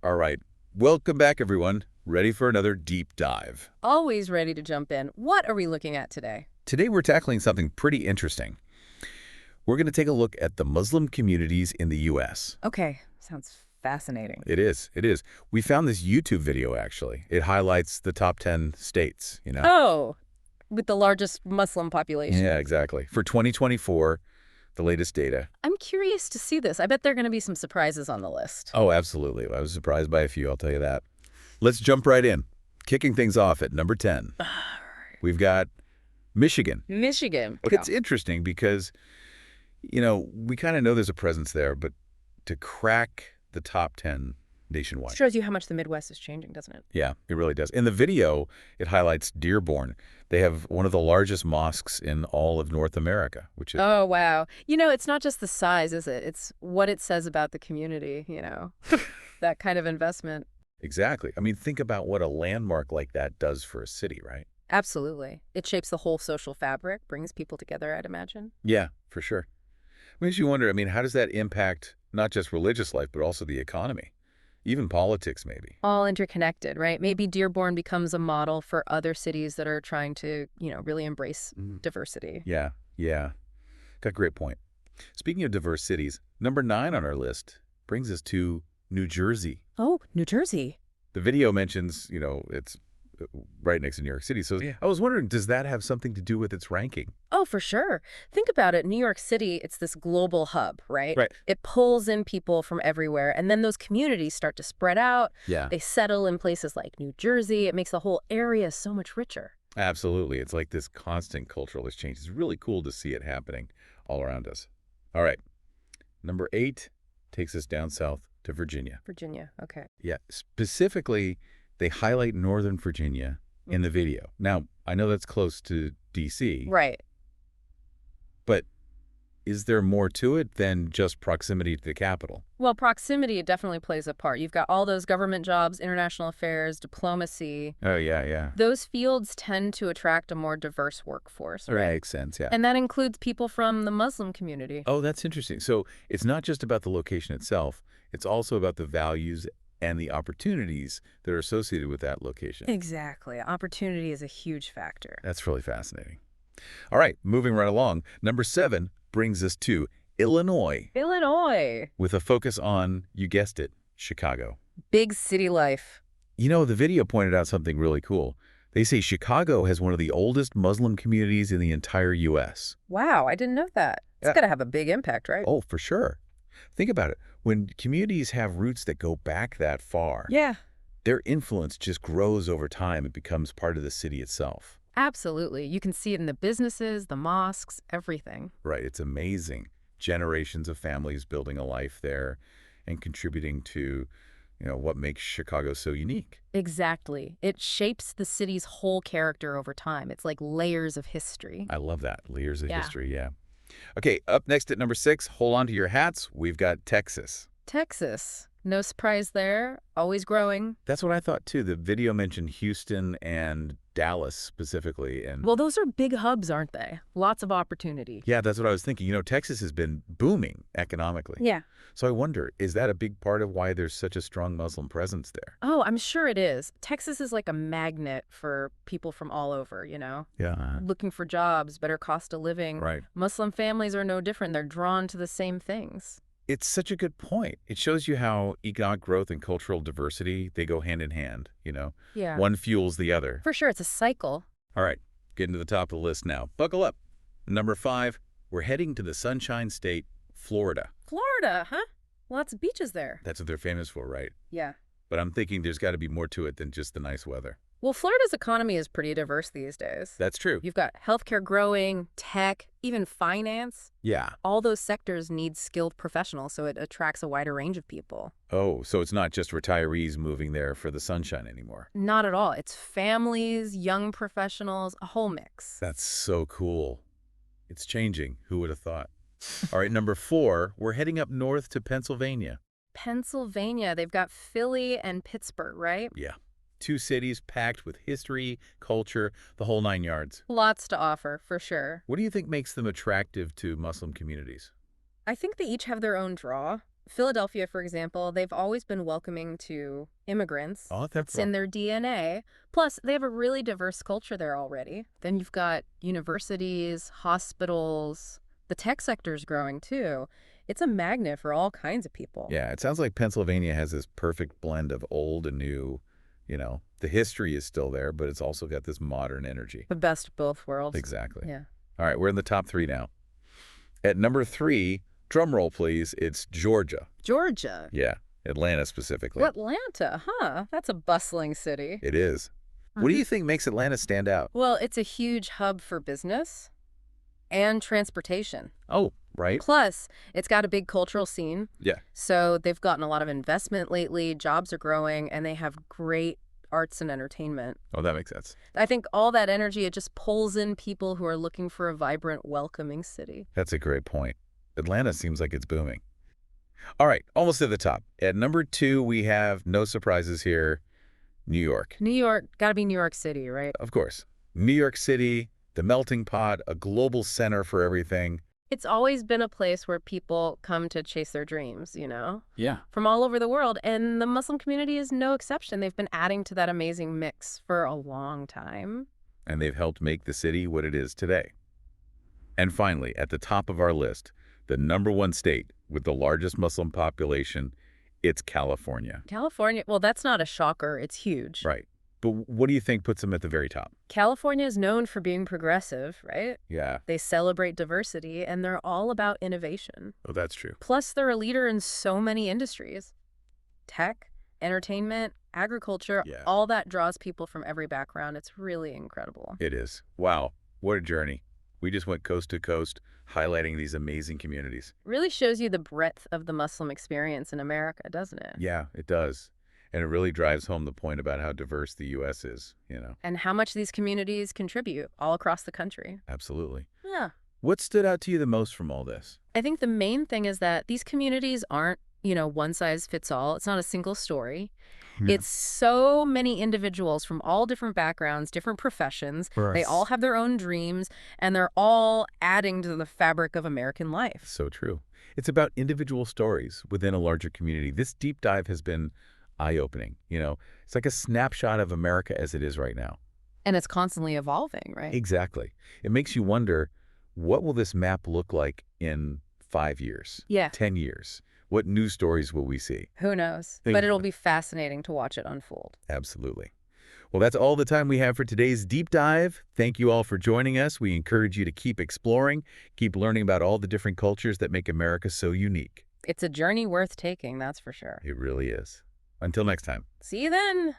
All right. Welcome back, everyone. Ready for another deep dive. Always ready to jump in. What are we looking at today? Today, we're tackling something pretty interesting. We're going to take a look at the Muslim communities in the U.S. Okay, sounds fascinating. It is. It is. We found this YouTube video, actually. It highlights the top 10 states. Oh, with the largest Muslim population. Yeah, exactly. For 2024, the latest data. I'm curious to see this. I bet there are going to be some surprises on the list. Oh, absolutely. I was surprised by a few, I'll tell you that. Let's jump right in. Kicking things off at number 10, we've got Michigan. Michigan. It's interesting because, we kind of know there's a presence there, but to crack the top 10 nationwide. Shows you how much the Midwest is changing, doesn't it? Yeah, it really does. In the video, it highlights Dearborn. They have one of the largest mosques in all of North America, which is... Oh, wow. It's not just the size, is it? It's what it says about the community. That kind of investment. Exactly. I mean, think about what a landmark like that does for a city, right? Absolutely. It shapes the whole social fabric, brings people together, I'd imagine. Yeah, for sure. Makes you wonder, how does that impact not just religious life, but also the economy? Even politics, maybe. All interconnected, right? Maybe Dearborn becomes a model for other cities that are trying to, really embrace diversity. Yeah, yeah. Got a great point. Speaking of diverse cities, number 9 on our list brings us to New Jersey. Oh, New Jersey. The video mentions, it's right next to New York City. So I was wondering, does that have something to do with its ranking? Oh, for sure. Think about it. New York City, it's this global hub, right? Right. It pulls in people from everywhere, and then those communities start to spread out. Yeah. They settle in places like New Jersey. It makes the whole area so much richer. Absolutely. It's like this constant cultural exchange. It's really cool to see it happening all around us. All right. Number 8 takes us down south to Virginia. Virginia, okay. Yeah. Specifically, they highlight Northern Virginia in the video. Now, I know that's close to D.C. Right. But is there more to it than just proximity to the capital? Well, proximity definitely plays a part. You've got all those government jobs, international affairs, diplomacy. Oh, yeah, yeah. Those fields tend to attract a more diverse workforce, right? Makes sense, yeah. And that includes people from the Muslim community. Oh, that's interesting. So it's not just about the location itself. It's also about the values and the opportunities that are associated with that location. Exactly. Opportunity is a huge factor. That's really fascinating. All right, moving right along. Number 7 brings us to Illinois. Illinois. With a focus on, you guessed it, Chicago. Big city life. The video pointed out something really cool. They say Chicago has one of the oldest Muslim communities in the entire U.S. Wow, I didn't know that. It's got to have a big impact, right? Oh, for sure. Think about it. When communities have roots that go back that far, Yeah. their influence just grows over time and becomes part of the city itself. Absolutely. You can see it in the businesses, the mosques, everything. Right. It's amazing. Generations of families building a life there and contributing to, what makes Chicago so unique. Exactly. It shapes the city's whole character over time. It's like layers of history. I love that. Layers of Yeah. history, yeah. Okay, up next at number 6, hold on to your hats. We've got Texas. Texas. No surprise there. Always growing. That's what I thought, too. The video mentioned Houston and Dallas specifically. And Well, those are big hubs, aren't they? Lots of opportunity. yeah, that's what I was thinking. Texas has been booming economically. Yeah. So I wonder, is that a big part of why there's such a strong Muslim presence there? Oh, I'm sure it is. Texas is like a magnet for people from all over, Yeah. looking for jobs, better cost of living. Right. Muslim families are no different. They're drawn to the same things. It's such a good point. It shows you how economic growth and cultural diversity, they go hand in hand. Yeah. One fuels the other. For sure, it's a cycle. All right, getting to the top of the list now. Buckle up. Number 5, we're heading to the Sunshine State, Florida. Florida, huh? Lots of beaches there. That's what they're famous for, right? Yeah. But I'm thinking there's got to be more to it than just the nice weather. Well, Florida's economy is pretty diverse these days. That's true. You've got healthcare growing, tech, even finance. Yeah. All those sectors need skilled professionals, so it attracts a wider range of people. Oh, so it's not just retirees moving there for the sunshine anymore. Not at all. It's families, young professionals, a whole mix. That's so cool. It's changing. Who would have thought? All right, number 4, we're heading up north to Pennsylvania. Pennsylvania, they've got Philly and Pittsburgh, right? Yeah. 2 cities packed with history, culture, the whole 9 yards. Lots to offer, for sure. What do you think makes them attractive to Muslim communities? I think they each have their own draw. Philadelphia, for example, they've always been welcoming to immigrants. Oh, that's It's in their DNA. Plus, they have a really diverse culture there already. Then you've got universities, hospitals. The tech sector's growing too. It's a magnet for all kinds of people. Yeah, it sounds like Pennsylvania has this perfect blend of old and new. The history is still there, but it's also got this modern energy. The best of both worlds. Exactly. Yeah. All right, we're in the top 3 now. At number 3, drum roll please, it's Georgia. Georgia. Yeah, Atlanta specifically. Atlanta, huh? That's a bustling city. It is. What do you think makes Atlanta stand out? Well, it's a huge hub for business and transportation. Oh, right. Plus, it's got a big cultural scene. Yeah. So they've gotten a lot of investment lately, jobs are growing, and they have great arts and entertainment. Oh, that makes sense. I think all that energy, it just pulls in people who are looking for a vibrant, welcoming city. That's a great point. Atlanta seems like it's booming. All right, almost at the top. At number 2, we have, no surprises here, New York. New York, gotta be New York City, right? Of course. New York City, the melting pot, a global center for everything. It's always been a place where people come to chase their dreams, Yeah. from all over the world. And the Muslim community is no exception. They've been adding to that amazing mix for a long time. And they've helped make the city what it is today. And finally, at the top of our list, the number 1 state with the largest Muslim population, it's California. California, well, that's not a shocker. It's huge. Right. But what do you think puts them at the very top? California is known for being progressive, right? Yeah. They celebrate diversity, and they're all about innovation. Oh, that's true. Plus, they're a leader in so many industries. Tech, entertainment, agriculture, Yeah. all that draws people from every background. It's really incredible. It is. Wow. What a journey. We just went coast to coast, highlighting these amazing communities. Really shows you the breadth of the Muslim experience in America, doesn't it? Yeah, it does. And it really drives home the point about how diverse the U.S. is, And how much these communities contribute all across the country. Absolutely. Yeah. What stood out to you the most from all this? I think the main thing is that these communities aren't, one size fits all. It's not a single story. Yeah. It's so many individuals from all different backgrounds, different professions. They all have their own dreams, and they're all adding to the fabric of American life. So true. It's about individual stories within a larger community. This deep dive has been eye-opening. It's like a snapshot of America as it is right now. And it's constantly evolving, right? Exactly. It makes you wonder, what will this map look like in 5 years? Yeah. 10 years? What news stories will we see? Who knows? Thank But you. it'll be fascinating to watch it unfold. Absolutely. Well, that's all the time we have for today's deep dive. Thank you all for joining us. We encourage you to keep exploring, keep learning about all the different cultures that make America so unique. It's a journey worth taking, that's for sure. It really is. Until next time. See you then.